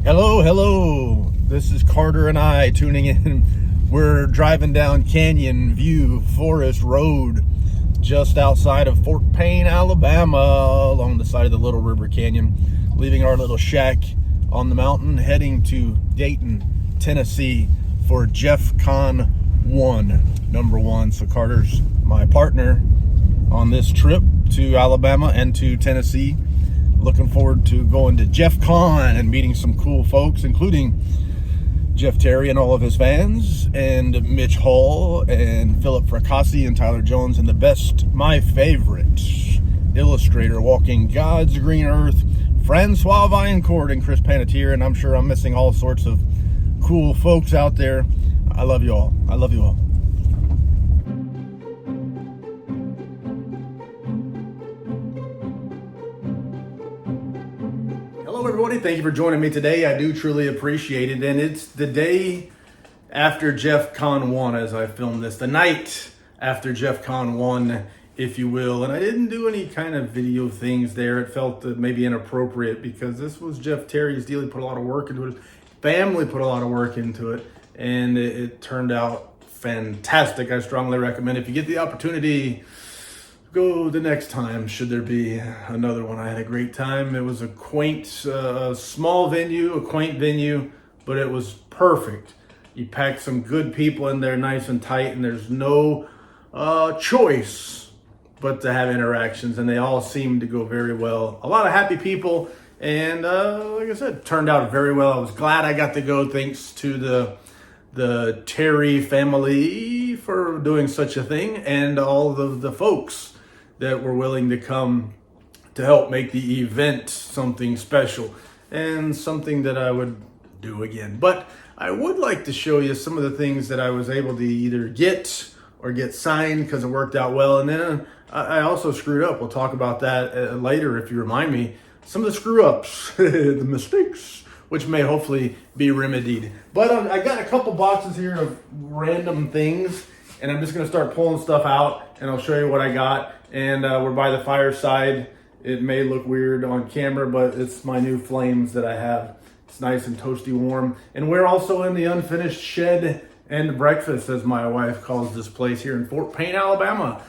Hello. This is Carter and I tuning in. We're driving down Canyon View Forest Road just outside of Fort Payne, Alabama, along the side of the Little River Canyon, leaving our little shack on the mountain, heading to Dayton, Tennessee for Jefcon 1, number 1. So Carter's my partner on this trip to Alabama and to Tennessee. Looking forward to going to Jefcon and meeting some cool folks, including Jeff Terry and all of his fans, and Mitch Hall and Philip Fracassi and Tyler Jones, and my favorite illustrator walking God's green earth, Francois Vaillancourt and Chris Panatier. And I'm sure I'm missing all sorts of cool folks out there. I love you all. I love you all. Hello everybody, thank you for joining me today. I do truly appreciate it. And it's the day after Jefcon 1 as I film this, the night after Jefcon 1, if you will. And I didn't do any kind of video things there. It felt maybe inappropriate because this was Jeff Terry's deal. He put a lot of work into it. His family put a lot of work into it, and it turned out fantastic. I strongly recommend, if you get the opportunity, go the next time, should there be another one. I had a great time. It was a quaint, small venue, a quaint venue, but it was perfect. You packed some good people in there, nice and tight, and there's no choice but to have interactions, and they all seemed to go very well. A lot of happy people, and like I said, turned out very well. I was glad I got to go, thanks to the Terry family for doing such a thing, and all of the folks that were willing to come to help make the event something special and something that I would do again. But I would like to show you some of the things that I was able to either get or get signed because it worked out well. And then I also screwed up. We'll talk about that later if you remind me. Some of the screw ups, the mistakes, which may hopefully be remedied. But I got a couple boxes here of random things, and I'm just going to start pulling stuff out, and I'll show you what I got. And we're by the fireside. It may look weird on camera, but it's my new flames that I have. It's nice and toasty warm. And we're also in the unfinished shed and breakfast, as my wife calls this place, here in Fort Payne, Alabama,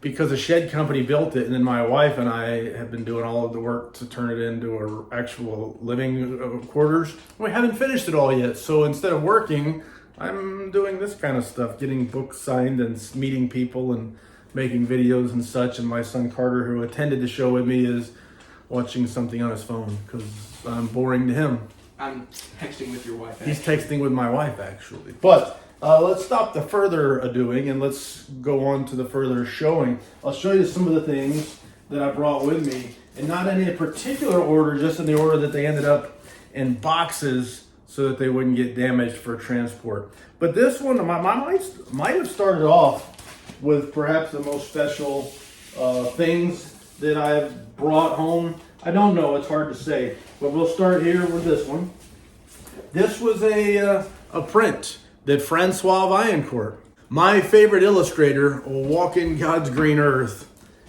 because a shed company built it, and then my wife and I have been doing all of the work to turn it into our actual living quarters. We haven't finished it all yet, so instead of working, I'm doing this kind of stuff, getting books signed and meeting people and making videos and such. And my son Carter, who attended the show with me, is watching something on his phone because I'm boring to him. I'm texting with your wife. He's texting with my wife, actually. But let's stop the further adoing and let's go on to the further showing. I'll show you some of the things that I brought with me, and not in any particular order, just in the order that they ended up in boxes so that they wouldn't get damaged for transport. But this one might have started off with perhaps the most special things that I've brought home. I don't know, it's hard to say, but we'll start here with this one. This was a print that Francois Vaillancourt, my favorite illustrator, walking God's green earth,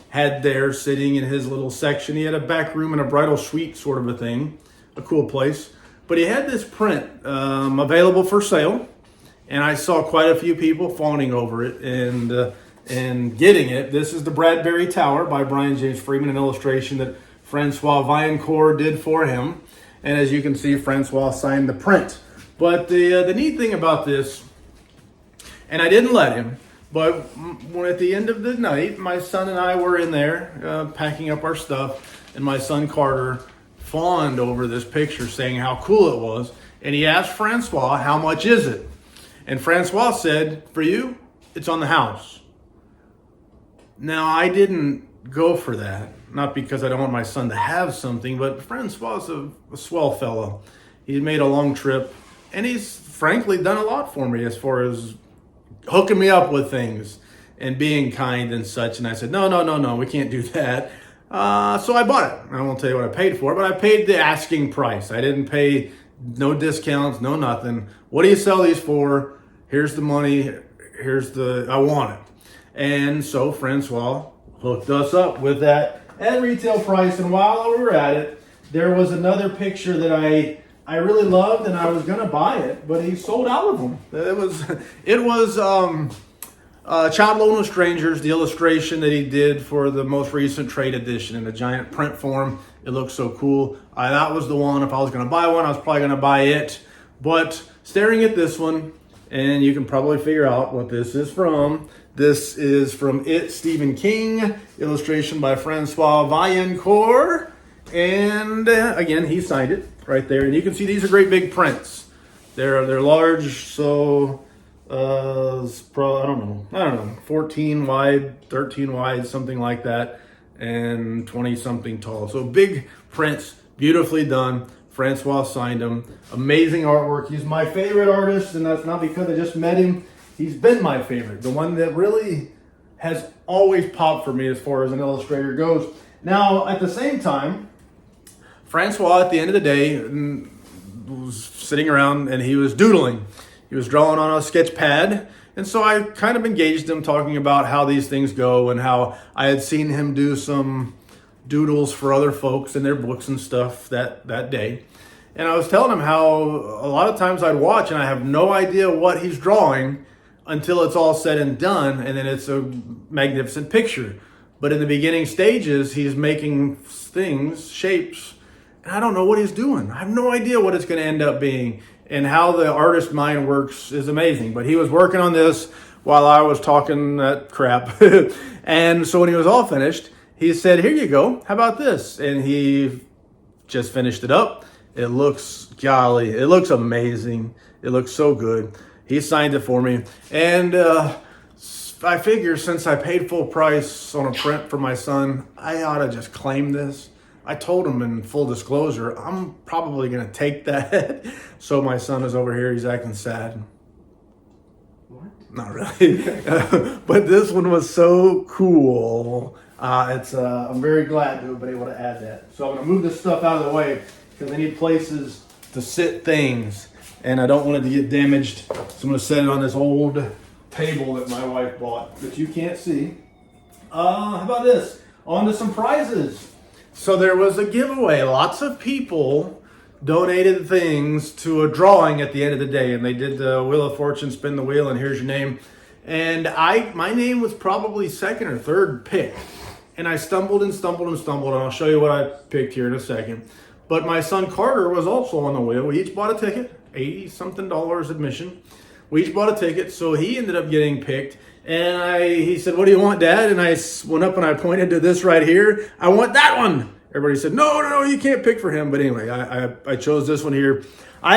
had there sitting in his little section. He had a back room and a bridal suite sort of a thing, a cool place. But he had this print available for sale, and I saw quite a few people fawning over it and getting it. This is the Bradbury Tower by Brian James Freeman, an illustration that Francois Vaillancourt did for him. And as you can see, Francois signed the print. But the neat thing about this, and I didn't let him, but when at the end of the night, my son and I were in there packing up our stuff, and my son Carter fawned over this picture saying how cool it was. And he asked Francois, how much is it? And Francois said, for you, it's on the house. Now, I didn't go for that, not because I don't want my son to have something, but Francois is a swell fellow. He's made a long trip, and he's frankly done a lot for me as far as hooking me up with things and being kind and such. And I said, no, we can't do that. So I bought it. I won't tell you what I paid for it, but I paid the asking price. I didn't pay no discounts, no nothing. What do you sell these for? Here's the money. I want it. And so Francois hooked us up with that at retail price. And while we were at it, there was another picture that I I really loved, and I was gonna buy it, but he sold out of them. It was Child Loan of Strangers, the illustration that he did for the most recent trade edition in the giant print form. It looks so cool. That was the one. If I was gonna buy one, I was probably gonna buy it. But staring at this one, and you can probably figure out what this is from. This is from It, Stephen King, illustration by Francois Vaillancourt. And again, he signed it right there. And you can see these are great big prints. They're large, so I don't know, 14 wide, 13 wide, something like that, and 20 something tall. So big prints, beautifully done. Francois signed them. Amazing artwork. He's my favorite artist, and that's not because I just met him. He's been my favorite. The one that really has always popped for me as far as an illustrator goes. Now, at the same time, Francois, at the end of the day, was sitting around and he was doodling. He was drawing on a sketch pad. And so I kind of engaged him talking about how these things go and how I had seen him do some doodles for other folks in their books and stuff that day. And I was telling him how a lot of times I'd watch and I have no idea what he's drawing until it's all said and done, and then it's a magnificent picture. But in the beginning stages, he's making things, shapes, and I don't know what he's doing. I have no idea what it's going to end up being. And how the artist mind works is amazing. But he was working on this while I was talking that crap. And so when he was all finished, he said, "Here you go. How about this?" And he just finished it up. It looks, golly, it looks amazing. It looks so good. He signed it for me. And I figure since I paid full price on a print for my son, I ought to just claim this. I told him in full disclosure, I'm probably going to take that. So my son is over here. He's acting sad. What? Not really. But this one was so cool. I'm very glad to have been able to add that. So I'm going to move this stuff out of the way because I need places to sit things. And I don't want it to get damaged. So I'm going to set it on this old table that my wife bought that you can't see. How about this? On to some prizes. So there was a giveaway. Lots of people donated things to a drawing at the end of the day, and they did the Wheel of Fortune, spin the wheel, and here's your name. And my name was probably second or third pick. And I stumbled, and I'll show you what I picked here in a second. But my son Carter was also on the wheel. We each bought a ticket, $80-something admission. We each bought a ticket, so he ended up getting picked. And he said, "What do you want, Dad?" And I went up and I pointed to this right here. "I want that one." Everybody said, no, you can't pick for him. But anyway, I chose this one here. I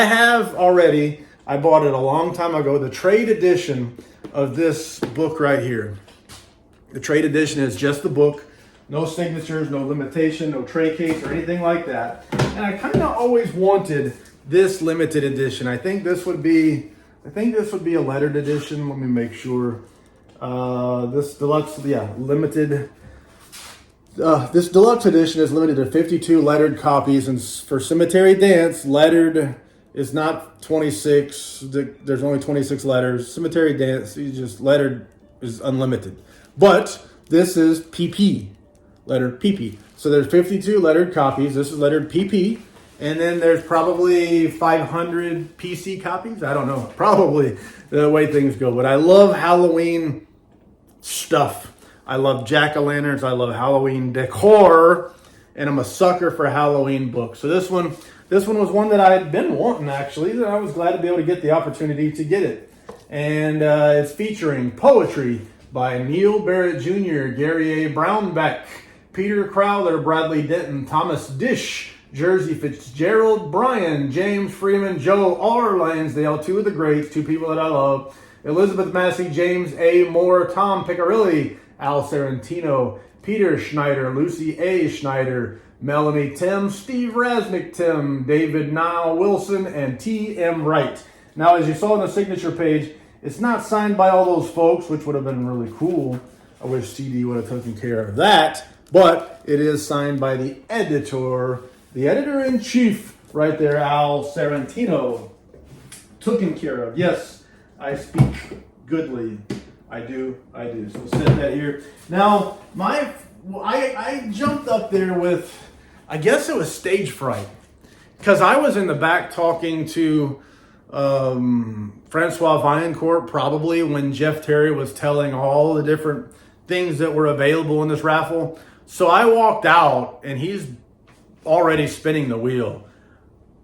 bought it a long time ago, the trade edition of this book right here. The trade edition is just the book, no signatures, no limitation, no tray case or anything like that. And I kind of always wanted this limited edition. I think this would be a lettered edition. Let me make sure. This deluxe, limited. This deluxe edition is limited to 52 lettered copies, and for Cemetery Dance, lettered is not 26. There's only 26 letters. Cemetery Dance, lettered is unlimited. But this is PP, lettered PP. So there's 52 lettered copies. This is lettered PP. And then there's probably 500 PC copies. I don't know. Probably the way things go. But I love Halloween stuff. I love jack-o'-lanterns. I love Halloween decor. And I'm a sucker for Halloween books. So this one was one that I had been wanting, actually. That I was glad to be able to get the opportunity to get it. And it's featuring poetry by Neil Barrett Jr., Gary A. Brownback, Peter Crowther, Bradley Denton, Thomas Dish, Jersey Fitzgerald, Brian, James Freeman, Joe R. Lansdale, two of the greats, two people that I love, Elizabeth Massey, James A. Moore, Tom Piccarilli, Al Sorrentino, Peter Schneider, Lucy A. Schneider, Melanie Tim, Steve Rasnick Tim, David Niall Wilson, and T.M. Wright. Now, as you saw on the signature page, it's not signed by all those folks, which would have been really cool. I wish CD would have taken care of that. But it is signed by the editor-in-chief right there, Al Sorrentino. Taken care of. Yes, I speak goodly. I do. So we'll set that here. Now, I jumped up there with, I guess it was stage fright. because I was in the back talking to Francois Vaillancourt probably when Jeff Terry was telling all the different things that were available in this raffle. So I walked out and he's already spinning the wheel.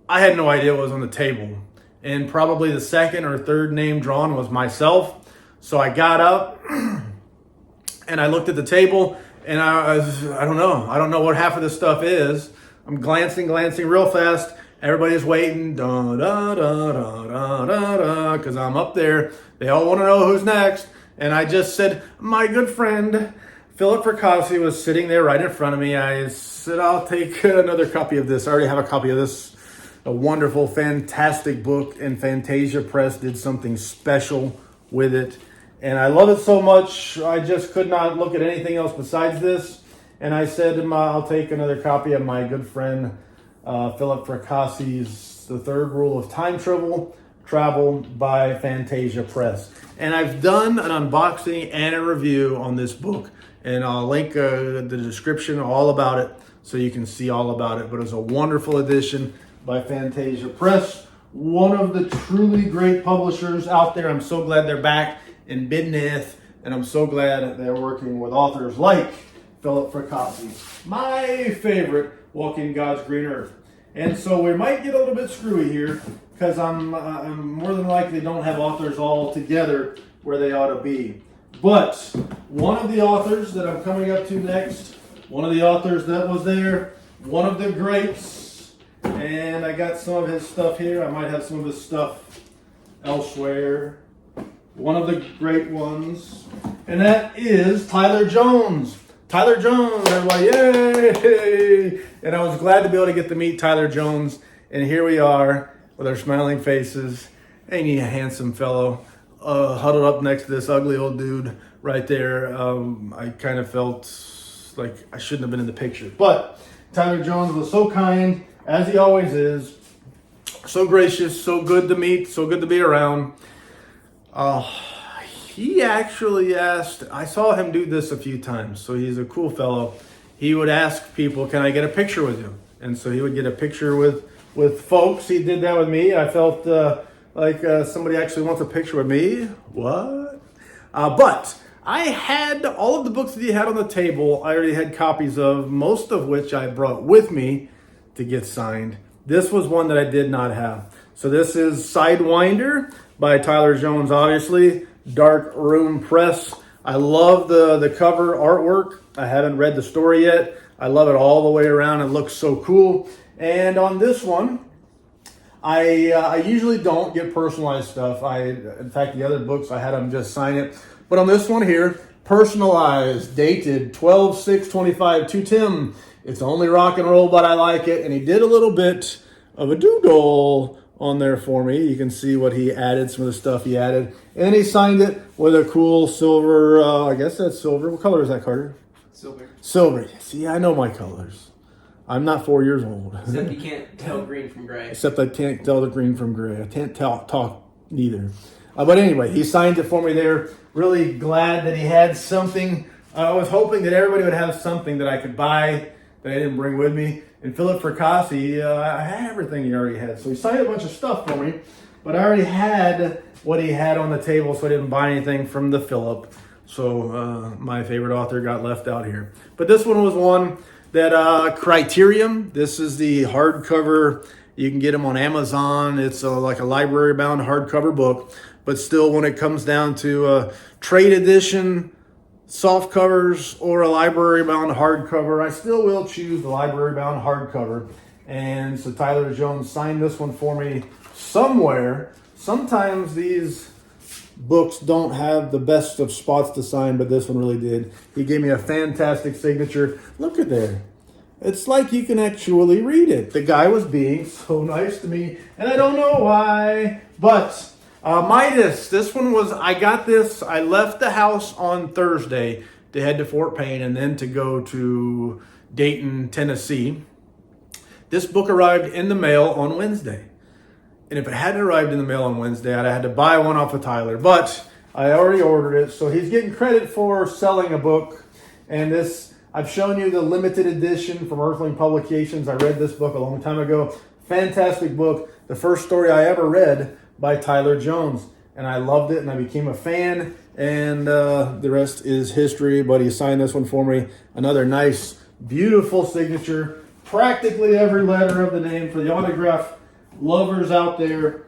I had no idea what was on the table. And probably the second or third name drawn was myself. So I got up and I looked at the table and I don't know what half of this stuff is. I'm glancing real fast. Everybody's waiting, da da da da da da da, because I'm up there. They all want to know who's next. And I just said, my good friend Philip Fracassi was sitting there right in front of me. I said, I'll take another copy of this. I already have a copy of this. A wonderful, fantastic book, and Fantasia Press did something special with it. And I love it so much, I just could not look at anything else besides this. And I said, I'll take another copy of my good friend Philip Fracassi's The Third Rule of Time Travel by Fantasia Press. And I've done an unboxing and a review on this book. And I'll link the description all about it so you can see all about it. But it's a wonderful edition by Fantasia Press. One of the truly great publishers out there. I'm so glad they're back in business. And I'm so glad they're working with authors like Philip Fracassi, my favorite, walking God's green earth. And so we might get a little bit screwy here because I'm more than likely don't have authors all together where they ought to be. But one of the authors that I'm coming up to next, one of the authors that was there, one of the greats, and I got some of his stuff here. I might have some of his stuff elsewhere. One of the great ones, and that is Tyler Jones. Tyler Jones, everybody, yay! And I was glad to be able to get to meet Tyler Jones. And here we are with our smiling faces. Ain't he a handsome fellow? Huddled up next to this ugly old dude right there. I kind of felt like I shouldn't have been in the picture. But Tyler Jones was so kind, as he always is. So gracious, so good to meet, so good to be around. He actually asked, I saw him do this a few times, so he's a cool fellow. He would ask people, can I get a picture with you? And so he would get a picture with folks. He did that with me. I felt like somebody actually wants a picture with me. What? But I had all of the books that he had on the table. I already had copies of, most of which I brought with me to get signed. This was one that I did not have. So this is Sidewinder by Tyler Jones, obviously. Dark Room Press. I love the cover artwork. I haven't read the story yet. I love it all the way around. It looks so cool. And on this one, I usually don't get personalized stuff. In fact, the other books, I had them just sign it. But on this one here, personalized, dated 12/6/25 to Tim. It's only rock and roll, but I like it. And he did a little bit of a doodle on there for me. You can see what he added, some of the stuff he added. And he signed it with a cool silver, I guess that's silver. What color is that, Carter? Silver. Silver. See, I know my colors. I'm not 4 years old. Except you can't tell green from gray. Except I can't tell the green from gray. I can't talk neither. But anyway, he signed it for me there. Really glad that he had something. I was hoping that everybody would have something that I could buy that I didn't bring with me. And Philip Fracassi, I had everything he already had. So he signed a bunch of stuff for me, but I already had what he had on the table, so I didn't buy anything from the Philip. So my favorite author got left out here. But this one was one that Criterion. This is the hardcover. You can get them on Amazon. It's like a library-bound hardcover book. But still, when it comes down to trade edition, soft covers, or a library-bound hardcover, I still will choose the library-bound hardcover. And so Tyler Jones signed this one for me somewhere. Sometimes these books don't have the best of spots to sign, but this one really did. He gave me a fantastic signature. Look at there. It's like you can actually read it. The guy was being so nice to me, and I don't know why. But Midas, this one was, I got this. I left the house on Thursday to head to Fort Payne and then to go to Dayton, Tennessee. This book arrived in the mail on Wednesday. And if it hadn't arrived in the mail on Wednesday, I'd have had to buy one off of Tyler. But I already ordered it, so he's getting credit for selling a book. And this, I've shown you the limited edition from Earthling Publications. I read this book a long time ago. Fantastic book. The first story I ever read by Tyler Jones. And I loved it, and I became a fan. And the rest is history. But he signed this one for me. Another nice, beautiful signature. Practically every letter of the name for the autograph lovers out there.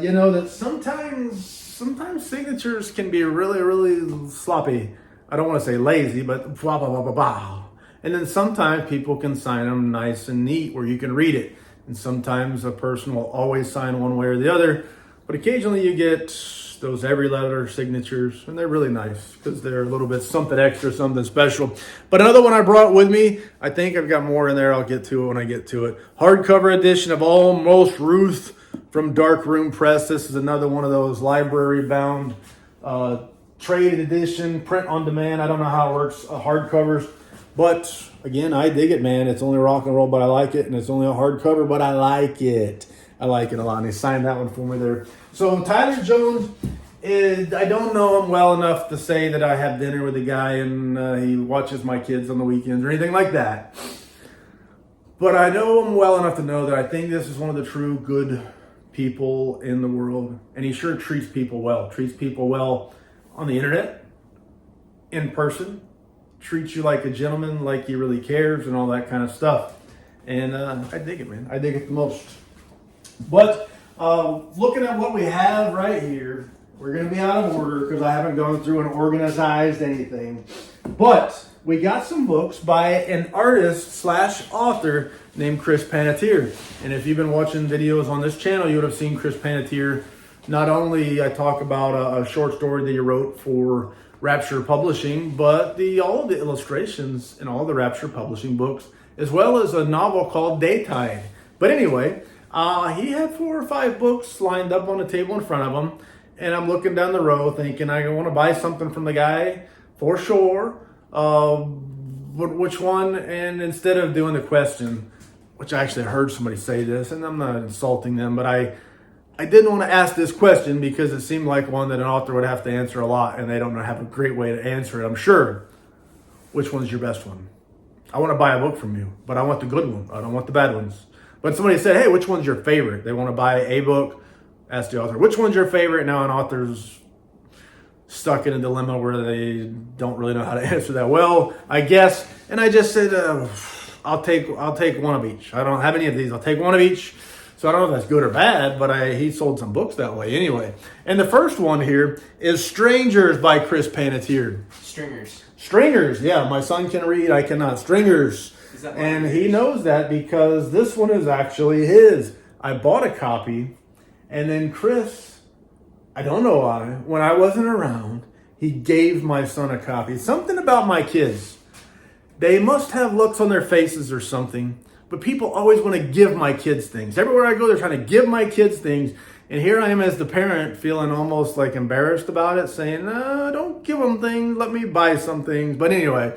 You know that sometimes signatures can be really, really sloppy. I don't want to say lazy, but blah, blah, blah, blah, blah. And then sometimes people can sign them nice and neat where you can read it. And sometimes a person will always sign one way or the other. But occasionally you get those every letter signatures, and they're really nice because they're a little bit something extra, something special. But another one I brought with me, I think I've got more in there. I'll get to it when I get to it. Hardcover edition of Almost Ruth from Dark Room Press. This is another one of those library-bound trade edition, print on demand. I don't know how it works, hardcovers. But again, I dig it, man. It's only rock and roll, but I like it. And it's only a hardcover, but I like it. I like it a lot. And he signed that one for me there. So Tyler Jones, I don't know him well enough to say that I have dinner with the guy and he watches my kids on the weekends or anything like that. But I know him well enough to know that I think this is one of the true good people in the world. And he sure treats people well. Treats people well on the internet, in person. Treats you like a gentleman, like he really cares and all that kind of stuff. And I dig it, man. I dig it the most. But looking at what we have right here, we're going to be out of order because I haven't gone through and organized anything. But we got some books by an artist / author named Chris Panatier. And if you've been watching videos on this channel, you would have seen Chris Panatier. Not only I talk about a short story that he wrote for Rapture Publishing, but all of the illustrations in all the Rapture Publishing books, as well as a novel called Daytide. But anyway, he had 4 or 5 books lined up on the table in front of him, and I'm looking down the row thinking I want to buy something from the guy for sure. But which one? And instead of doing the question, which I actually heard somebody say this, and I'm not insulting them, but I didn't want to ask this question because it seemed like one that an author would have to answer a lot, and they don't have a great way to answer it, I'm sure. Which one's your best one? I want to buy a book from you, but I want the good one. I don't want the bad ones. But somebody said, hey, which one's your favorite? They want to buy a book. Ask the author, which one's your favorite? Now an author's stuck in a dilemma where they don't really know how to answer that well, I guess. And I just said, I'll take one of each. I don't have any of these. I'll take one of each. So I don't know if that's good or bad, but he sold some books that way anyway. And the first one here is Strangers by Chris Panatier. Stringers, yeah. My son can read, I cannot. Stringers. And he knows that because this one is actually his. I bought a copy, and then Chris, I don't know why, when I wasn't around, he gave my son a copy. Something about my kids. They must have looks on their faces or something. But people always want to give my kids things. Everywhere I go, they're trying to give my kids things. And here I am as the parent feeling almost like embarrassed about it, saying, no, don't give them things. Let me buy some things. But anyway,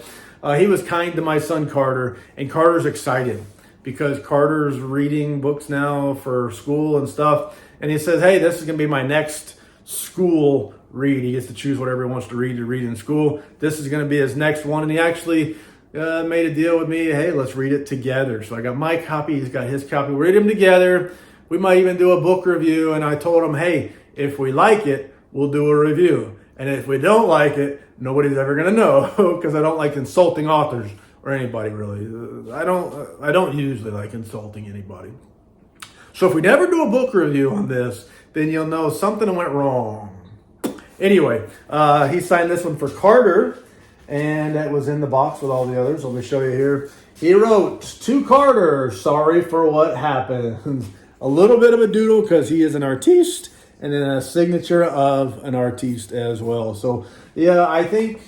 he was kind to my son Carter. And Carter's excited because Carter's reading books now for school and stuff. And he says, hey, this is going to be my next school read. He gets to choose whatever he wants to read in school. This is going to be his next one. And he actually made a deal with me. Hey, let's read it together. So I got my copy. He's got his copy. We'll read them together. We might even do a book review. And I told him, hey, if we like it, we'll do a review. And if we don't like it, nobody's ever going to know because I don't like insulting authors or anybody really. I don't usually like insulting anybody. So if we never do a book review on this, then you'll know something went wrong. Anyway, he signed this one for Carter. And that was in the box with all the others. Let me show you here. He wrote, to Carter, sorry for what happened. A little bit of a doodle because he is an artiste. And then a signature of an artiste as well. So, yeah, I think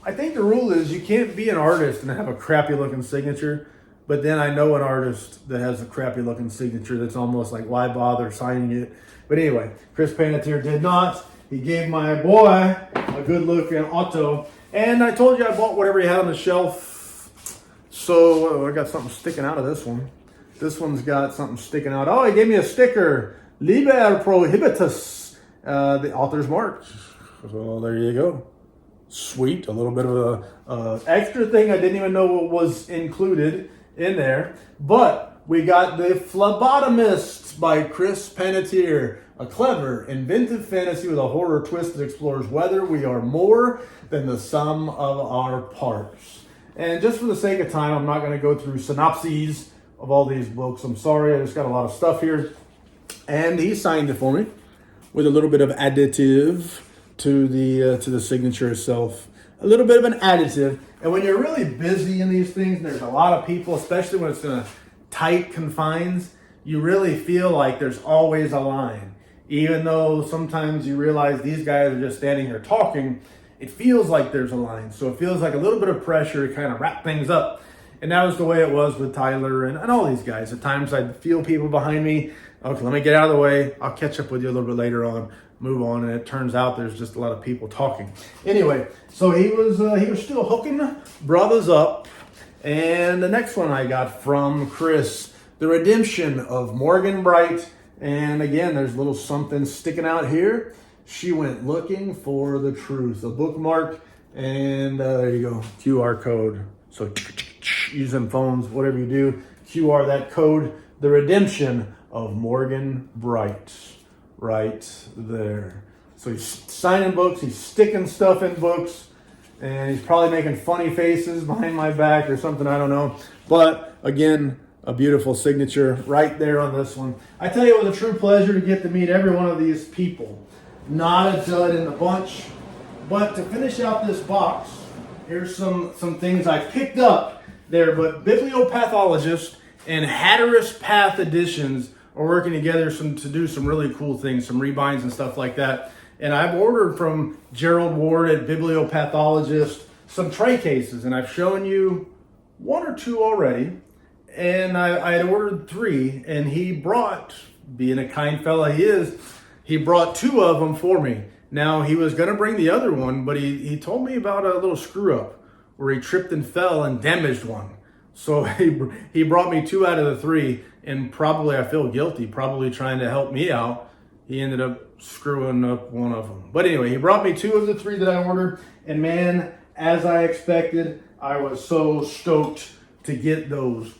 the rule is you can't be an artist and have a crappy looking signature. But then I know an artist that has a crappy looking signature that's almost like, why bother signing it? But anyway, Chris Panatier did not. He gave my boy a good looking auto. And I told you I bought whatever he had on the shelf. So I got something sticking out of this one. This one's got something sticking out. Oh, he gave me a sticker. Liber Prohibitus. The author's mark. So there you go. Sweet. A little bit of a extra thing I didn't even know was included in there. But we got The Phlebotomist by Chris Panatier. A clever, inventive fantasy with a horror twist that explores whether we are more than the sum of our parts. And just for the sake of time, I'm not going to go through synopses of all these books. I'm sorry, I just got a lot of stuff here. And he signed it for me with a little bit of additive to the signature itself. A little bit of an additive. And when you're really busy in these things, and there's a lot of people, especially when it's in a tight confines, you really feel like there's always a line. Even though sometimes you realize these guys are just standing here talking, it feels like there's a line. So it feels like a little bit of pressure to kind of wrap things up. And that was the way it was with Tyler and all these guys. At times I'd feel people behind me. Okay, let me get out of the way. I'll catch up with you a little bit later on. Move on. And it turns out there's just a lot of people talking. Anyway, so he was still hooking brothers up. And the next one I got from Chris, The Redemption of Morgan Bright. And again, there's a little something sticking out here. She went looking for the truth. A bookmark, and there you go, QR code. So using phones, whatever you do, QR that code. The Redemption of Morgan Bright, right there. So he's signing books, he's sticking stuff in books, and he's probably making funny faces behind my back or something, I don't know. But again, a beautiful signature right there on this one. I tell you, it was a true pleasure to get to meet every one of these people. Not a dud in the bunch. But to finish out this box, here's some things I picked up there. But Bibliopathologist and Hatteras Path Editions are working together to do some really cool things, some rebinds and stuff like that. And I've ordered from Gerald Ward at Bibliopathologist some tray cases. And I've shown you one or two already. And I had ordered 3, and he brought, being a kind fella he is, he brought 2 of them for me. Now, he was going to bring the other one, but he told me about a little screw up where he tripped and fell and damaged one. So he brought me 2 out of the 3, and probably, I feel guilty, probably trying to help me out. He ended up screwing up one of them. But anyway, he brought me 2 of the 3 that I ordered, and man, as I expected, I was so stoked to get those.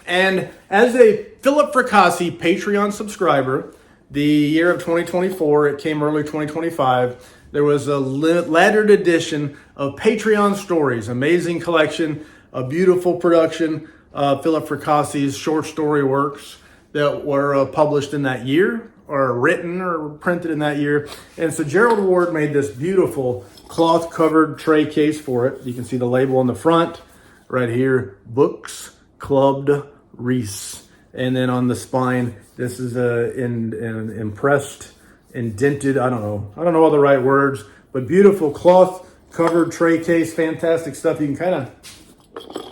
And as a Philip Fracassi Patreon subscriber, the year of 2024, it came early 2025, there was a lettered edition of Patreon Stories, amazing collection, a beautiful production of Philip Fracassi's short story works that were published in that year, or written or printed in that year. And so Gerald Ward made this beautiful cloth-covered tray case for it. You can see the label on the front, right here, Books Clubbed Reese. And then on the spine, this is impressed, indented, I don't know all the right words, but beautiful cloth covered tray case, fantastic stuff. You can kind of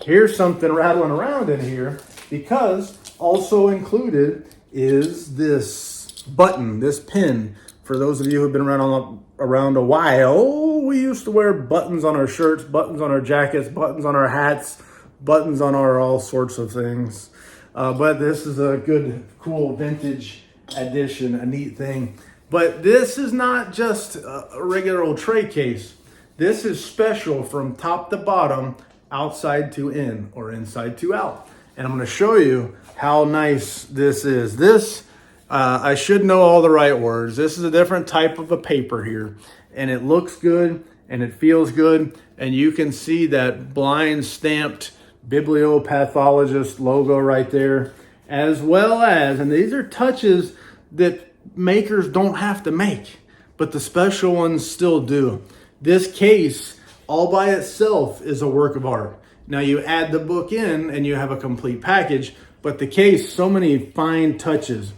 hear something rattling around in here, because also included is this button, this pin. For those of you who've been around a while, we used to wear buttons on our shirts, buttons on our jackets, buttons on our hats, buttons on our all sorts of things. But this is a good, cool vintage edition, a neat thing. But this is not just a regular old tray case. This is special from top to bottom, outside to in, or inside to out. And I'm going to show you how nice this is. This, I should know all the right words. This is a different type of a paper here. And it looks good, and it feels good. And you can see that blind stamped Bibliopathologist logo right there, as well as, and these are touches that makers don't have to make, but the special ones still do. This case all by itself is a work of art. Now you add the book in and you have a complete package, but the case, so many fine touches.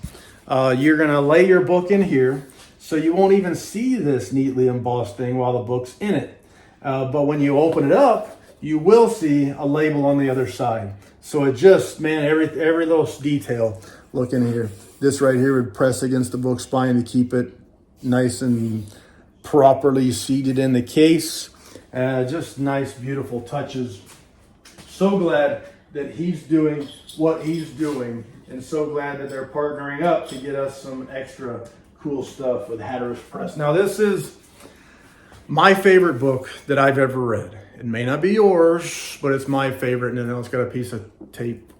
You're gonna lay your book in here, so you won't even see this neatly embossed thing while the book's in it. But when you open it up, you will see a label on the other side. So it just, man, every little detail. Look in here. This right here would press against the book spine to keep it nice and properly seated in the case. Just nice, beautiful touches. So glad that he's doing what he's doing, and so glad that they're partnering up to get us some extra cool stuff with Hatteras Press. Now, this is my favorite book that I've ever read. It may not be yours, but it's my favorite. And then it's got a piece of tape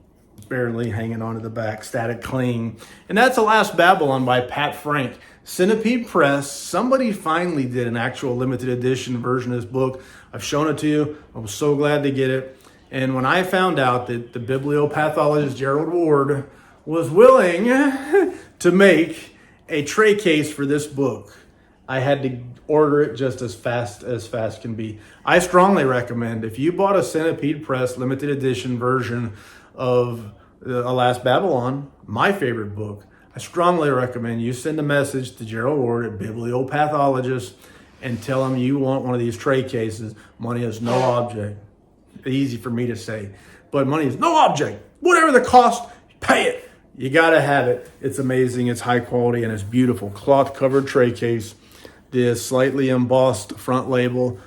barely hanging onto the back, static cling. And that's The Last Babylon by Pat Frank. Centipede Press. Somebody finally did an actual limited edition version of this book. I've shown it to you. I was so glad to get it. And when I found out that the bibliopathologist Gerald Ward was willing to make a tray case for this book, I had to order it just as fast can be. I strongly recommend, if you bought a Centipede Press limited edition version of The Last Babylon, my favorite book, I strongly recommend you send a message to Gerald Ward at Bibliopathologist and tell him you want one of these tray cases. Money is no object. Easy for me to say, but money is no object. Whatever the cost, pay it. You gotta have it. It's amazing, it's high quality, and it's beautiful. Cloth covered tray case. The slightly embossed front label,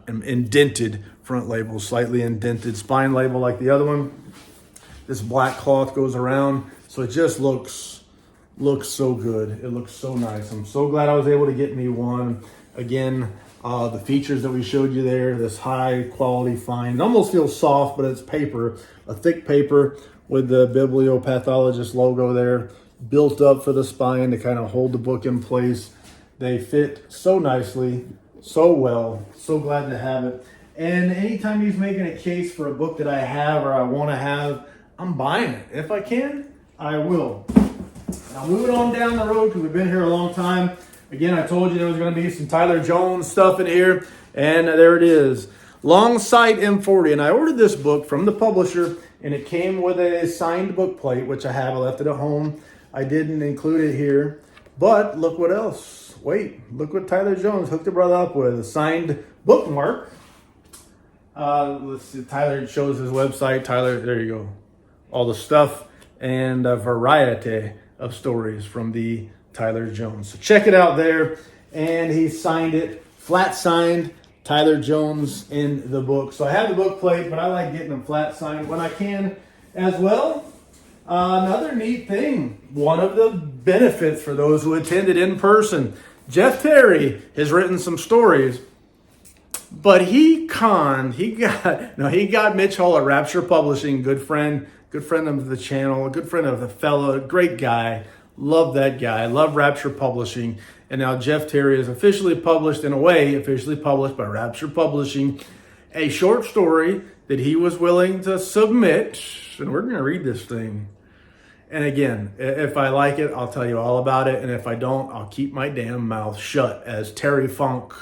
indented front label, slightly indented spine label like the other one. This black cloth goes around, so it just looks so good. It looks so nice. I'm so glad I was able to get me one. Again, the features that we showed you there, this high quality fine. It almost feels soft, but it's paper, a thick paper with the bibliopathologist logo there, built up for the spine to kind of hold the book in place. They fit so nicely, so well. So glad to have it. And anytime he's making a case for a book that I have or I want to have, I'm buying it. If I can, I will. Now moving on down the road, because we've been here a long time. Again, I told you there was going to be some Tyler Jones stuff in here, and there it is. Long Sight M40, and I ordered this book from the publisher, and it came with a signed book plate, which I have. I left it at home. I didn't include it here, but look what else. Wait, look what Tyler Jones hooked the brother up with. A signed bookmark. Let's see, Tyler shows his website. Tyler, there you go. All the stuff and a variety of stories from the Tyler Jones. So check it out there. And he signed it, flat signed, Tyler Jones in the book. So I have the book plate, but I like getting them flat signed when I can as well. Another neat thing, one of the benefits for those who attended in person, Jeff Terry has written some stories, but he got Mitch Hull at Rapture Publishing, good friend of the channel, a good friend of the fellow, great guy. Love that guy. Love Rapture Publishing. And now Jeff Terry is officially published by Rapture Publishing, a short story that he was willing to submit. And we're going to read this thing. And again, if I like it, I'll tell you all about it. And if I don't, I'll keep my damn mouth shut, as Terry Funk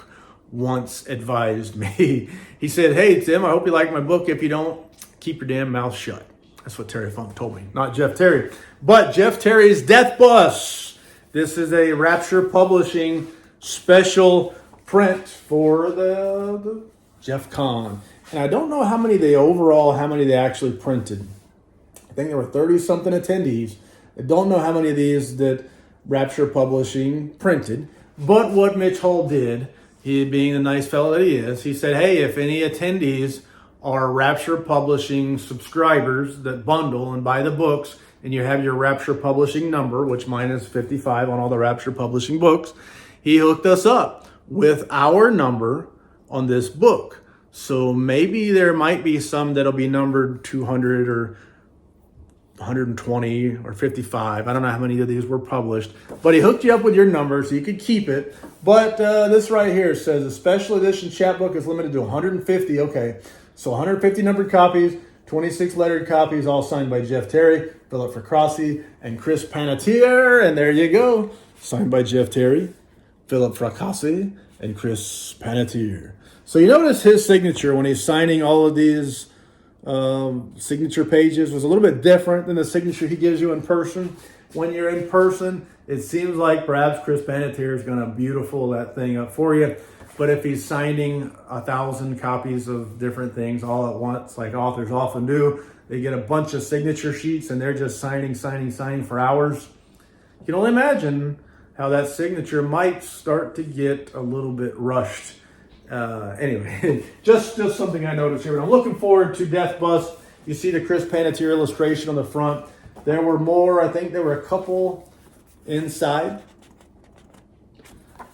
once advised me. He said, "Hey, Tim, I hope you like my book. If you don't, keep your damn mouth shut." That's what Terry Funk told me, not Jeff Terry. But Jeff Terry's Death Bus. This is a Rapture Publishing special print for the Jefcon. And I don't know how many they actually printed. I think there were 30-something attendees. I don't know how many of these that Rapture Publishing printed. But what Mitch Hull did, he being the nice fellow that he is, he said, hey, if any attendees are Rapture Publishing subscribers that bundle and buy the books, and you have your Rapture Publishing number, which mine is 55 on all the Rapture Publishing books, he hooked us up with our number on this book. So maybe there might be some that'll be numbered 200 or 120 or 55. I don't know how many of these were published, but he hooked you up with your number so you could keep it. But this right here says a special edition chapbook is limited to 150. Okay, so 150 numbered copies, 26 lettered copies, all signed by Jeff Terry, Philip Fracassi, and Chris Panatier. And there you go, signed by Jeff Terry, Philip Fracassi, and Chris Panatier. So you notice his signature when he's signing all of these signature pages was a little bit different than the signature he gives you in person. When you're in person, it seems like perhaps Chris Panatier is going to beautiful that thing up for you. But if he's signing 1,000 copies of different things all at once, like authors often do, they get a bunch of signature sheets and they're just signing for hours. You can only imagine how that signature might start to get a little bit rushed. Anyway, just something I noticed here. But I'm looking forward to Death Bus. You see the Chris Panatier illustration on the front. There were more. I think there were a couple inside.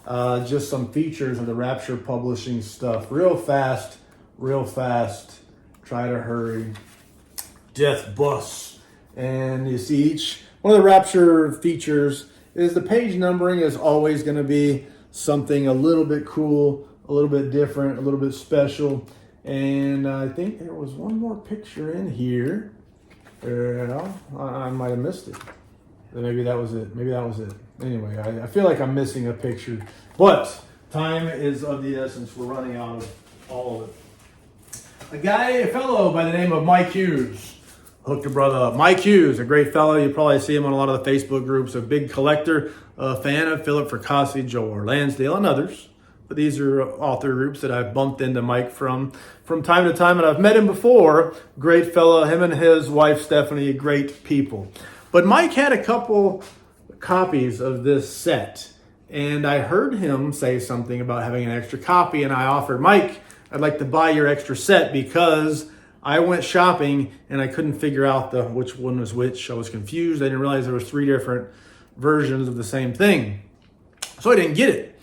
Just some features of the Rapture Publishing stuff. Real fast. Try to hurry. Death Bus. And you see one of the Rapture features is the page numbering is always going to be something a little bit cool, a little bit different, a little bit special. And I think there was one more picture in here. I might have missed it. Maybe that was it. Anyway, I feel like I'm missing a picture. But time is of the essence. We're running out of all of it. A fellow by the name of Mike Hughes. Hooked a brother up. Mike Hughes, a great fellow. You probably see him on a lot of the Facebook groups. A big collector, a fan of Philip Fracassi, Joe Lansdale, and others. But these are author groups that I've bumped into Mike from time to time, and I've met him before. Great fellow. Him and his wife, Stephanie, great people. But Mike had a couple copies of this set, and I heard him say something about having an extra copy, and I offered, Mike, I'd like to buy your extra set because I went shopping and I couldn't figure out which one was which. I was confused. I didn't realize there was 3 different versions of the same thing. So I didn't get it.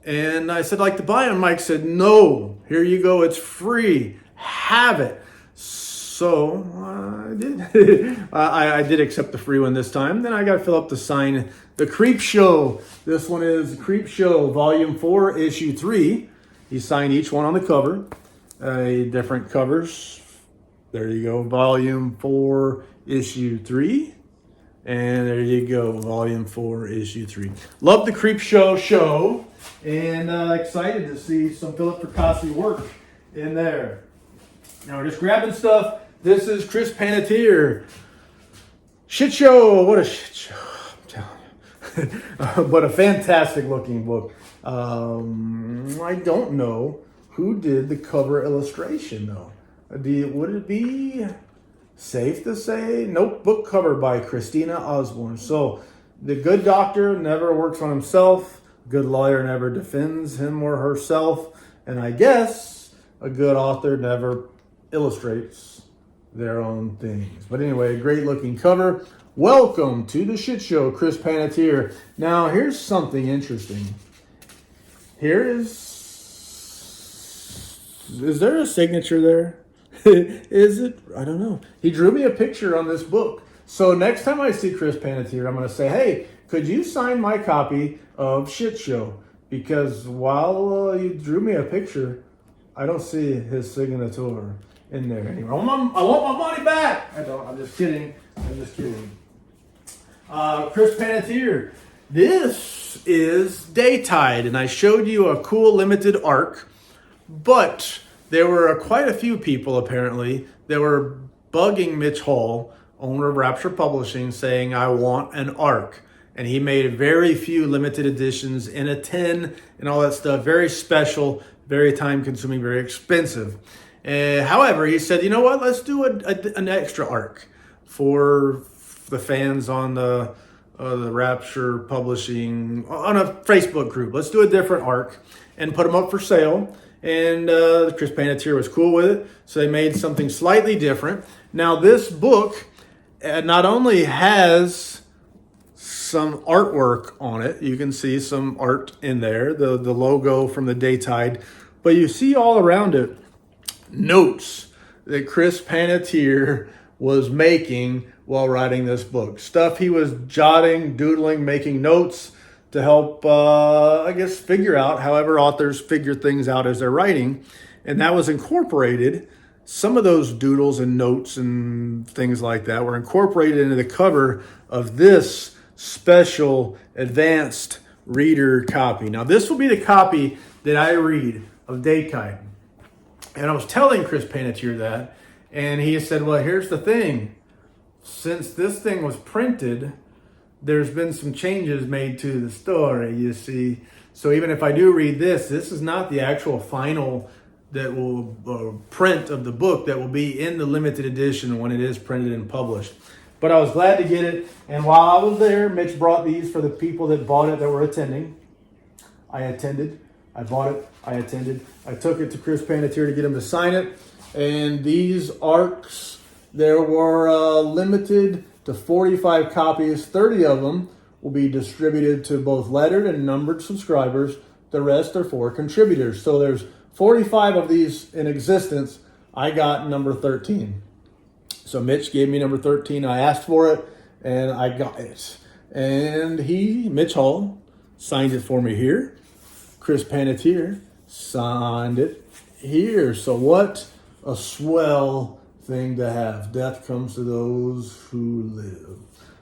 And I said, I'd like to buy it. And Mike said, no, here you go. It's free. Have it. So I did. I did accept the free one this time. Then I got Philip to sign the Creep Show. This one is Creep Show, Volume 4, Issue 3. He signed each one on the cover. Different covers. There you go. Volume 4, Issue 3. And there you go. Volume 4, Issue 3. Love the Creep Show. And excited to see some Philip Fracassi work in there. Now we're just grabbing stuff. This is Chris Panatier. Shit show. What a shit show. I'm telling you. But a fantastic looking book. I don't know who did the cover illustration though. Would it be safe to say? Nope, book cover by Christina Osborne. So the good doctor never works on himself. Good lawyer never defends him or herself. And I guess a good author never illustrates their own things. But anyway, a great looking cover. Welcome to the shit show, Chris Panatier. Now here's something interesting. Here is there a signature there? Is it? I don't know. He drew me a picture on this book. So next time I see Chris Panatier, I'm going to say, hey, could you sign my copy of Shit Show? Because while you drew me a picture, I don't see his signature in there anywhere. I want my money back. I don't. I'm just kidding. Chris Panatier. This is Daytide, and I showed you a cool limited arc, but there were quite a few people, apparently, that were bugging Mitch Hall, owner of Rapture Publishing, saying, I want an arc. And he made very few limited editions in a 10 and all that stuff. Very special, very time-consuming, very expensive. However, he said, you know what? Let's do an extra arc for the fans on the Rapture Publishing, on a Facebook group. Let's do a different arc and put them up for sale. And Chris Panatier was cool with it, so they made something slightly different. Now, this book not only has some artwork on it, you can see some art in there, the logo from the Daytide, but you see all around it notes that Chris Panatier was making while writing this book. Stuff he was jotting, doodling, making notes to help, figure out however authors figure things out as they're writing. And that was incorporated. Some of those doodles and notes and things like that were incorporated into the cover of this special advanced reader copy. Now, this will be the copy that I read of Daytide. And I was telling Chris Panatier that, and he said, well, here's the thing. Since this thing was printed, there's been some changes made to the story, you see. So even if I do read this is not the actual final that will print of the book that will be in the limited edition when it is printed and published. But I was glad to get it. And while I was there, Mitch brought these for the people that bought it that were attending. I attended. I bought it. I attended. I took it to Chris Panatier to get him to sign it. And these arcs, there were limited to 45 copies. 30 of them will be distributed to both lettered and numbered subscribers. The rest are for contributors. So there's 45 of these in existence. I got number 13. So Mitch gave me number 13. I asked for it, and I got it. And Mitch Hall, signed it for me here. Chris Panatier signed it here. So what a swell thing to have. Death comes to those who live.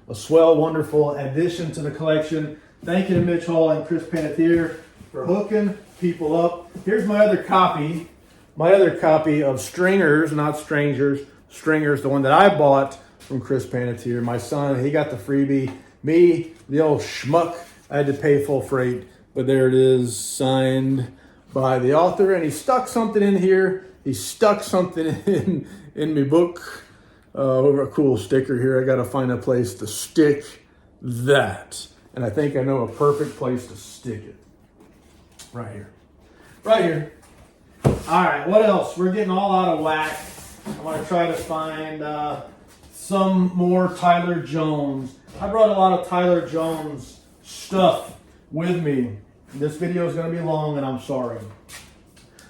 A swell, wonderful addition to the collection. Thank you to Mitch Hall and Chris Panatier for hooking people up. Here's my other copy. My other copy of Stringers, not Strangers. Stringers, the one that I bought from Chris Panatier. My son, he got the freebie. Me, the old schmuck, I had to pay full freight. But there it is, signed by the author. And he stuck something in here. He stuck something in my book. Over a cool sticker here. I got to find a place to stick that. And I think I know a perfect place to stick it. Right here. Right here. All right, what else? We're getting all out of whack. I want to try to find some more Tyler Jones. I brought a lot of Tyler Jones stuff with me. This video is going to be long, and I'm sorry.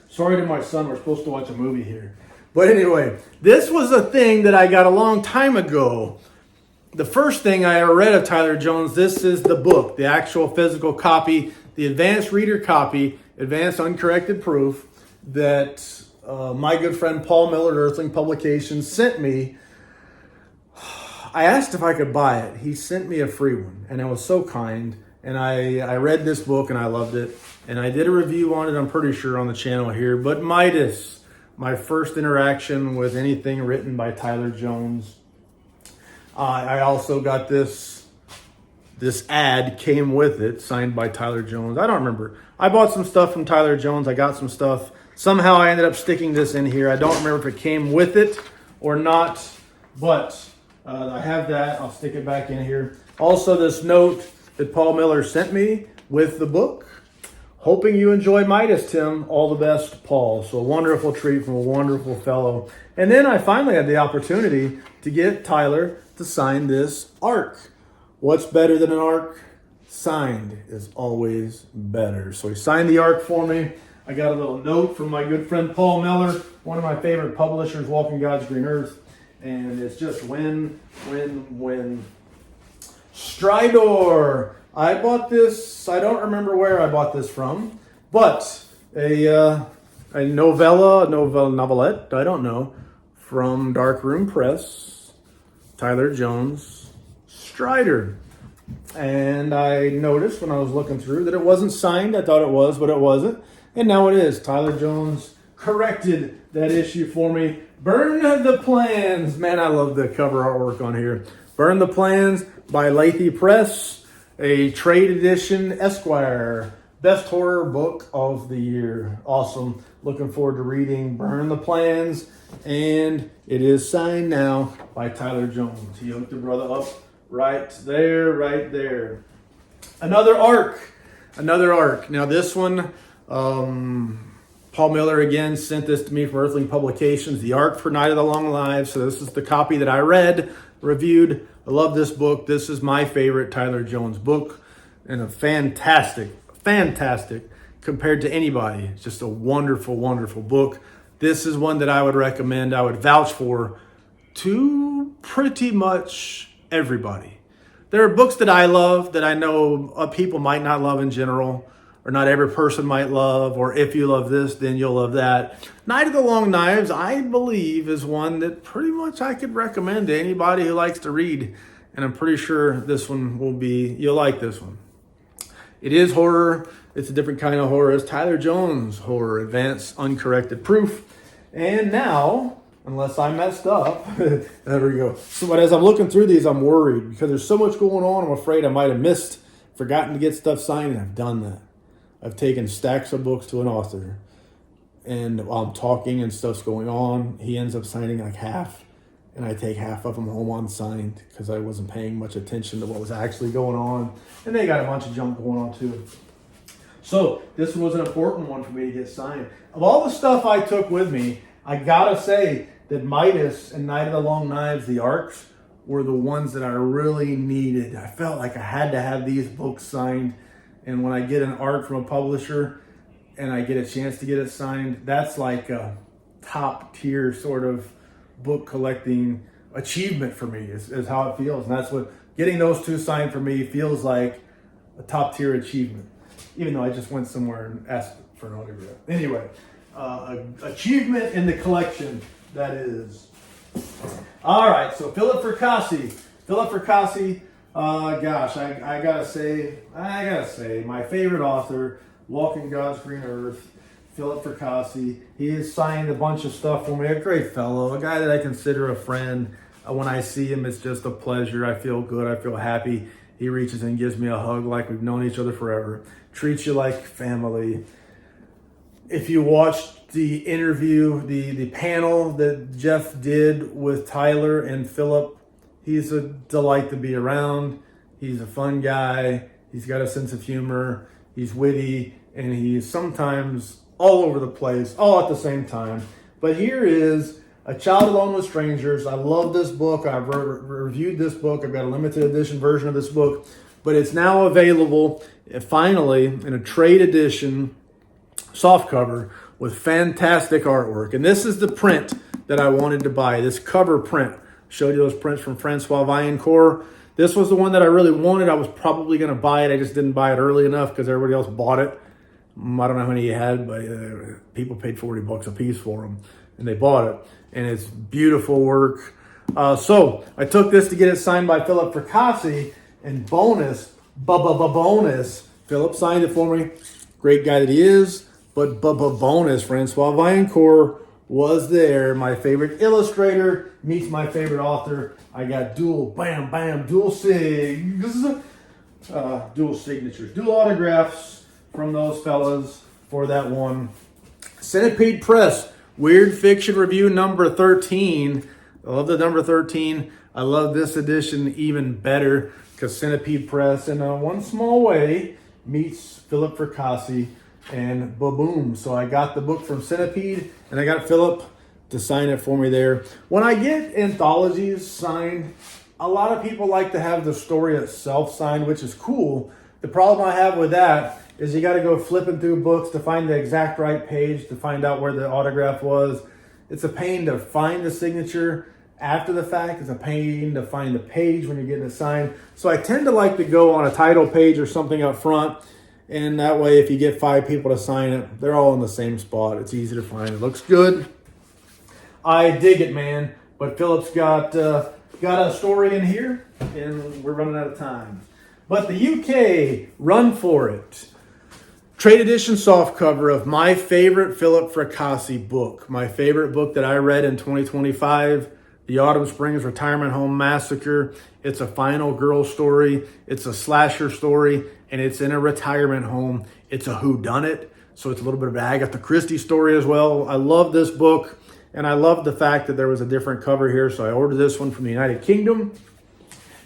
Sorry to my son. We're supposed to watch a movie here. But anyway, this was a thing that I got a long time ago. The first thing I ever read of Tyler Jones, this is the book, the actual physical copy, the advanced reader copy, advanced uncorrected proof that my good friend Paul Miller at Earthling Publications sent me. I asked if I could buy it. He sent me a free one, and it was so kind. And I read this book, and I loved it. And I did a review on it, I'm pretty sure, on the channel here. But Midas, my first interaction with anything written by Tyler Jones. I also got this ad came with it, signed by Tyler Jones. I don't remember. I bought some stuff from Tyler Jones. I got some stuff. Somehow I ended up sticking this in here. I don't remember if it came with it or not, but I have that. I'll stick it back in here. Also, this note that Paul Miller sent me with the book. Hoping you enjoy Midas, Tim. All the best, Paul. So a wonderful treat from a wonderful fellow. And then I finally had the opportunity to get Tyler to sign this ARC. What's better than an ARC? Signed is always better. So he signed the ARC for me. I got a little note from my good friend Paul Miller, one of my favorite publishers, Walking God's Green Earth. And it's just win, win, win. Stridor. I bought this, I don't remember where I bought this from, but a novelette, I don't know, from Darkroom Press, Tyler Jones, Strider. And I noticed when I was looking through that it wasn't signed. I thought it was, but it wasn't. And now it is. Tyler Jones corrected that issue for me. Burn the Plans. Man, I love the cover artwork on here. Burn the Plans by Lathy Press. A trade edition Esquire. Best horror book of the year. Awesome. Looking forward to reading Burn the Plans. And it is signed now by Tyler Jones. He hooked the brother up right there, right there. Another ARC. Now this one, Paul Miller again sent this to me from Earthling Publications. The ARC for Night of the Long Lives. So this is the copy that I read, reviewed. I love this book. This is my favorite Tyler Jones book, and a fantastic compared to anybody. It's just a wonderful, wonderful book. This is one that I would recommend, I would vouch for to pretty much everybody. There are books that I love that I know people might not love in general, or not every person might love, or if you love this, then you'll love that. Night of the Long Knives, I believe, is one that pretty much I could recommend to anybody who likes to read. And I'm pretty sure this one you'll like this one. It is horror. It's a different kind of horror. It's Tyler Jones horror, advanced uncorrected proof. And now, unless I messed up, there we go. So, but as I'm looking through these, I'm worried because there's so much going on. I'm afraid I might have forgotten to get stuff signed, and I've done that. I've taken stacks of books to an author, and while I'm talking and stuff's going on, he ends up signing like half, and I take half of them home unsigned because I wasn't paying much attention to what was actually going on, and they got a bunch of junk going on too. So this was an important one for me to get signed. Of all the stuff I took with me, I gotta say that Midas and Night of the Long Knives, the ARCs, were the ones that I really needed. I felt like I had to have these books signed. And when I get an ARC from a publisher and I get a chance to get it signed, that's like a top tier sort of book collecting achievement for me is how it feels. And that's what getting those two signed for me feels like, a top tier achievement, even though I just went somewhere and asked for an autograph. Anyway, achievement in the collection, that is. All right, so Philip Fracassi. Gosh, I gotta say, my favorite author, Walking God's Green Earth, Philip Fracassi. He has signed a bunch of stuff for me. A great fellow, a guy that I consider a friend. When I see him, it's just a pleasure. I feel good. I feel happy. He reaches and gives me a hug like we've known each other forever. Treats you like family. If you watched the interview, the panel that Jeff did with Tyler and Philip, he's a delight to be around. He's a fun guy. He's got a sense of humor. He's witty, and he's sometimes all over the place, all at the same time. But here is A Child Alone with Strangers. I love this book. I've reviewed this book. I've got a limited edition version of this book, but it's now available finally in a trade edition softcover with fantastic artwork. And this is the print that I wanted to buy, this cover print. Showed you those prints from Francois Vaillancourt. This was the one that I really wanted. I was probably going to buy it. I just didn't buy it early enough because everybody else bought it. I don't know how many you had, but people paid $40 a piece for them, and they bought it. And it's beautiful work. So I took this to get it signed by Philip Fracassi, and bonus, Philip signed it for me. Great guy that he is, but bonus, Francois Vaillancourt was there. My favorite illustrator meets my favorite author. I got dual signatures, dual autographs from those fellas for that one. Centipede Press, Weird Fiction Review number 13. I love the number 13. I love this edition even better because Centipede Press, in one small way, meets Philip Fracassi and boom. So I got the book from Centipede, and I got Philip to sign it for me there. When I get anthologies signed, a lot of people like to have the story itself signed, which is cool. The problem I have with that is you got to go flipping through books to find the exact right page to find out where the autograph was. It's a pain to find the signature after the fact. It's a pain to find the page when you're getting it signed. So I tend to like to go on a title page or something up front. And that way, if you get 5 people to sign it, they're all in the same spot. It's easy to find. It looks good. I dig it, man. But Philip's got a story in here, and we're running out of time. But the UK, run for it. Trade edition softcover of my favorite Philip Fracassi book. My favorite book that I read in 2025, The Autumn Springs Retirement Home Massacre. It's a final girl story. It's a slasher story, and it's in a retirement home. It's a whodunit, so it's a little bit of an Agatha Christie story as well. I love this book, and I love the fact that there was a different cover here, so I ordered this one from the United Kingdom,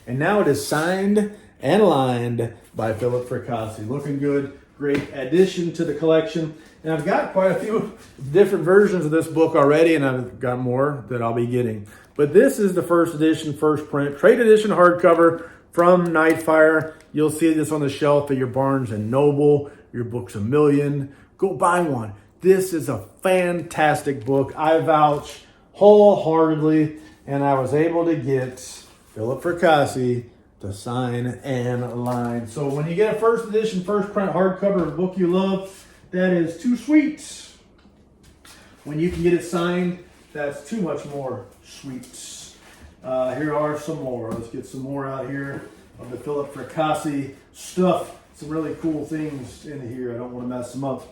and now it is signed and lined by Philip Fracassi. Looking good. Great addition to the collection. And I've got quite a few different versions of this book already, and I've got more that I'll be getting. But this is the first edition, first print, trade edition hardcover from Nightfire. You'll see this on the shelf at your Barnes & Noble, your Books A Million. Go buy one. This is a fantastic book. I vouch wholeheartedly, and I was able to get Philip Fracassi to sign and line. So when you get a first edition, first print hardcover of a book you love, that is too sweet. When you can get it signed, that's too much more sweet. Here are some more. Let's get some more out here of the Philip Fracassi stuff. Some really cool things in here. I don't want to mess them up.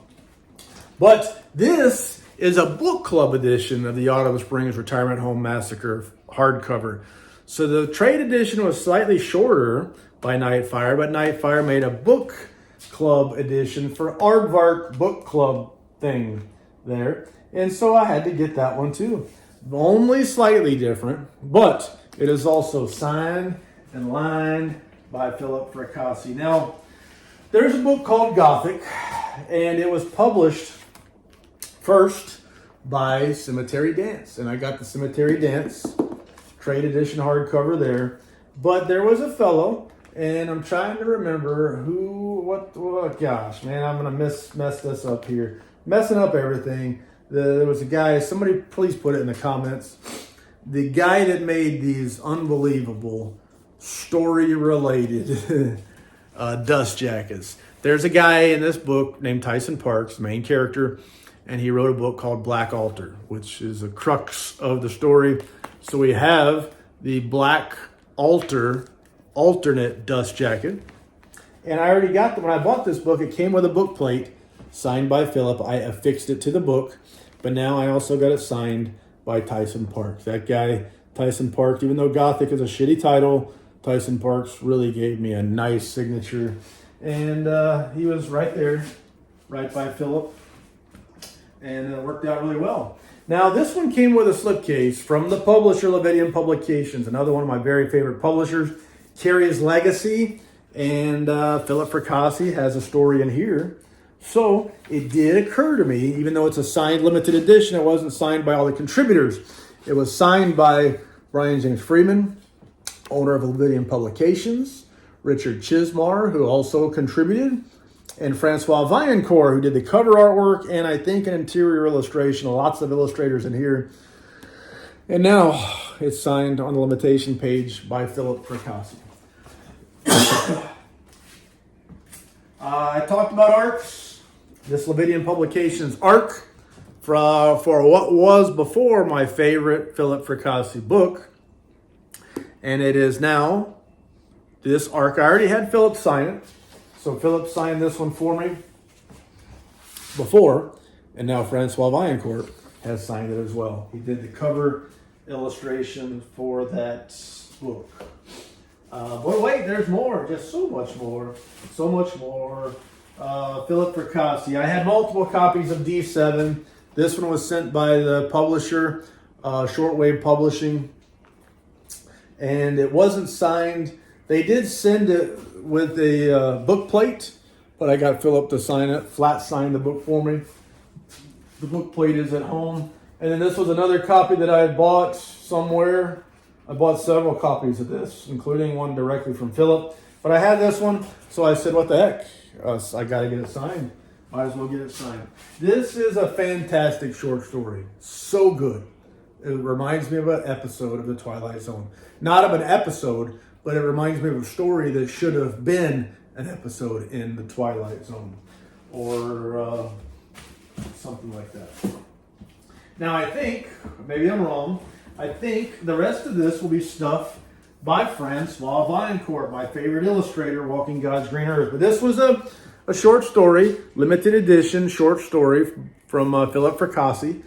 But this is a book club edition of the Autumn Springs Retirement Home Massacre hardcover. So the trade edition was slightly shorter by Nightfire, but Nightfire made a book club edition for Aardvark book club thing there. And so I had to get that one too. Only slightly different, but it is also signed and lined by Philip Fracassi. Now, there's a book called Gothic, and it was published first by Cemetery Dance. And I got the Cemetery Dance trade edition hardcover there. But there was a fellow, and I'm trying to remember gosh, man, I'm going to mess this up here. Messing up everything. There was a guy, somebody please put it in the comments. the guy that made these unbelievable story-related dust jackets. There's a guy in this book named Tyson Parks, the main character, and he wrote a book called Black Altar, which is a crux of the story. So we have the Black Altar alternate dust jacket. And I already got them. When I bought this book, it came with a book plate signed by Philip. I affixed it to the book, but now I also got it signed by Tyson Parks. That guy, Tyson Parks, even though Gothic is a shitty title, Tyson Parks really gave me a nice signature. And he was right there, right by Philip. And it worked out really well. Now, this one came with a slipcase from the publisher, Levidian Publications, another one of my very favorite publishers, Carrie's Legacy. And Philip Fracassi has a story in here. So it did occur to me, even though it's a signed limited edition, it wasn't signed by all the contributors. It was signed by Brian James Freeman, owner of Levidian Publications, Richard Chismar, who also contributed, and Francois Vaillancourt, who did the cover artwork and I think an interior illustration. Lots of illustrators in here. And now it's signed on the limitation page by Philip Fracassi. I talked about arcs. This Levidian Publications arc for what was before my favorite Philip Fracassi book. And it is now this arc. I already had Philip sign it. So Philip signed this one for me before. And now Francois Vaillancourt has signed it as well. He did the cover illustration for that book. But wait, there's more. Just so much more. So much more. Philip Fracassi. I had multiple copies of D7. This one was sent by the publisher, Shortwave Publishing. And it wasn't signed. They did send it with a book plate, but I got Philip to sign it, flat sign the book for me. The book plate is at home. And then this was another copy that I had bought somewhere. I bought several copies of this, including one directly from Philip. But I had this one, so I said, what the heck? I got to get it signed. Might as well get it signed. This is a fantastic short story. So good. It reminds me of an episode of The Twilight Zone. Not of an episode, but it reminds me of a story that should have been an episode in The Twilight Zone. Or something like that. Now I think, maybe I'm wrong, I think the rest of this will be stuff by Francois Vaillancourt, my favorite illustrator, walking God's green earth. But this was a short story, limited edition short story from Philip Fracassi.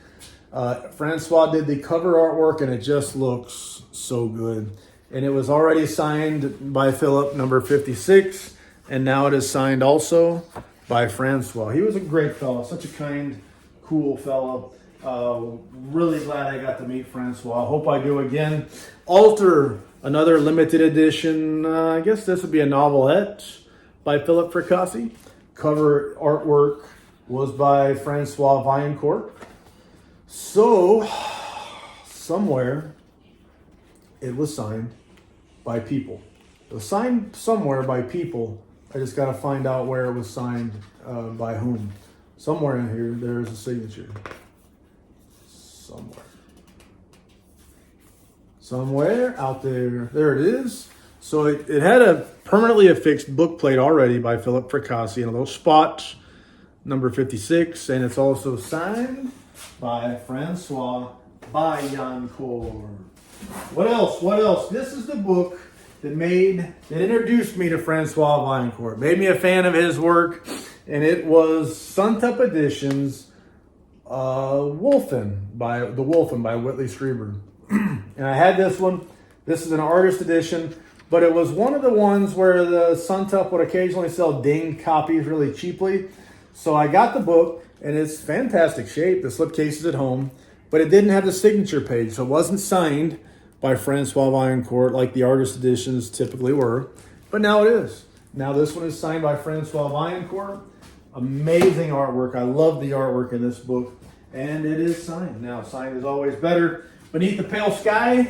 Francois did the cover artwork, and it just looks so good. And it was already signed by Philip, number 56, and now it is signed also by Francois. He was a great fellow, such a kind, cool fellow. Really glad I got to meet Francois. Hope I do again. Altar, another limited edition. I guess this would be a novelette by Philip Fracassi. Cover artwork was by Francois Vaillancourt. So, somewhere, it was signed by people. It was signed somewhere by people. I just got to find out where it was signed by whom. Somewhere in here, there's a signature. Somewhere out there. There it is. So it had a permanently affixed book plate already by Philip Fracassi in a little spot, number 56, and it's also signed by Francois Vaillancourt. What else? What else? This is the book that introduced me to Francois Vaillancourt, made me a fan of his work, and it was Suntup Editions, Wolfen by Whitley Strieber. And I had this one. This is an artist edition, but it was one of the ones where the Suntup would occasionally sell dinged copies really cheaply. So I got the book, and it's fantastic shape. The slipcase is at home, but it didn't have the signature page, so it wasn't signed by Francois Vaillancourt like the artist editions typically were. But now it is. Now this one is signed by Francois Vaillancourt. Amazing artwork. I love the artwork in this book, and it is signed. Now, signed is always better. Beneath the Pale Sky,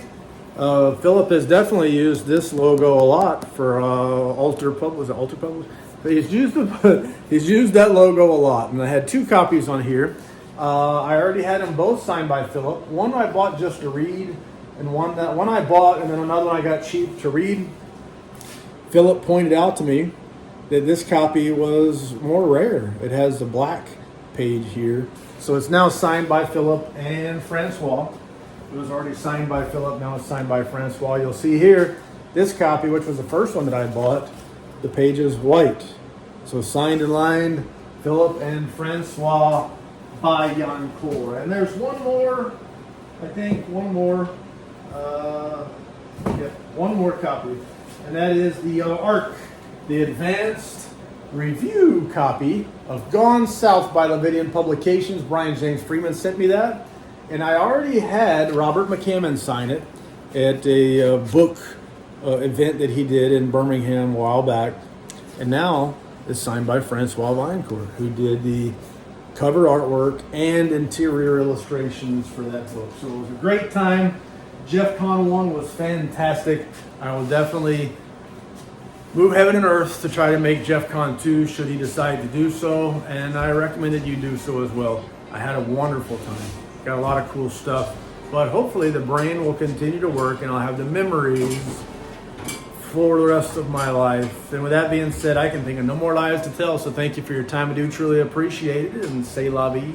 Philip has definitely used this logo a lot for Altar Pub. Was it Altar Pub? But he's used that logo a lot, and I had two copies on here. I already had them both signed by Philip. One I bought just to read, and one I bought, and then another one I got cheap to read. Philip pointed out to me that this copy was more rare. It has the black page here. So it's now signed by Philip and Francois. It was already signed by Philip, now it's signed by Francois. You'll see here, this copy, which was the first one that I bought, the page is white. So signed and lined, Philip and Francois Vaillancourt. And there's one more, I think, one more copy. And that is the ARC, the Advanced Review copy of Gone South by Levidian Publications. Brian James Freeman sent me that. And I already had Robert McCammon sign it at a book event that he did in Birmingham a while back. And now it's signed by Francois Vaillancourt, who did the cover artwork and interior illustrations for that book. So it was a great time. Jefcon 1 was fantastic. I will definitely move heaven and earth to try to make Jefcon 2 should he decide to do so. And I recommend that you do so as well. I had a wonderful time. Got a lot of cool stuff. But hopefully the brain will continue to work and I'll have the memories for the rest of my life. And with that being said, I can think of no more lies to tell. So thank you for your time. I do truly appreciate it. And say la vie,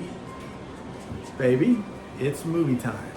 baby. It's movie time.